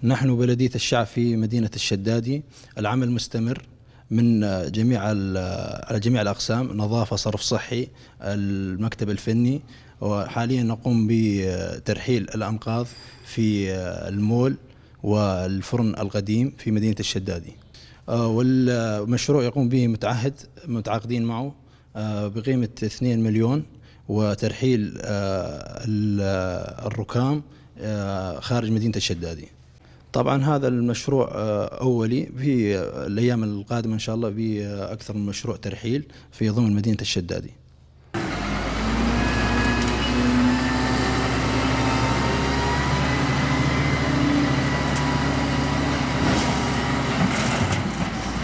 نحن بلدية الشعب في مدينة الشدادي، العمل مستمر من على جميع الأقسام: نظافة، صرف صحي، المكتب الفني. وحاليا نقوم بترحيل الأنقاض في المول والفرن القديم في مدينة الشدادي. والمشروع يقوم به متعاقدين معه بقيمة 2 مليون، وترحيل الركام خارج مدينة الشدادي. طبعا هذا المشروع أولي، في الأيام القادمة إن شاء الله بأكثر من مشروع ترحيل في ضمن مدينة الشدادي.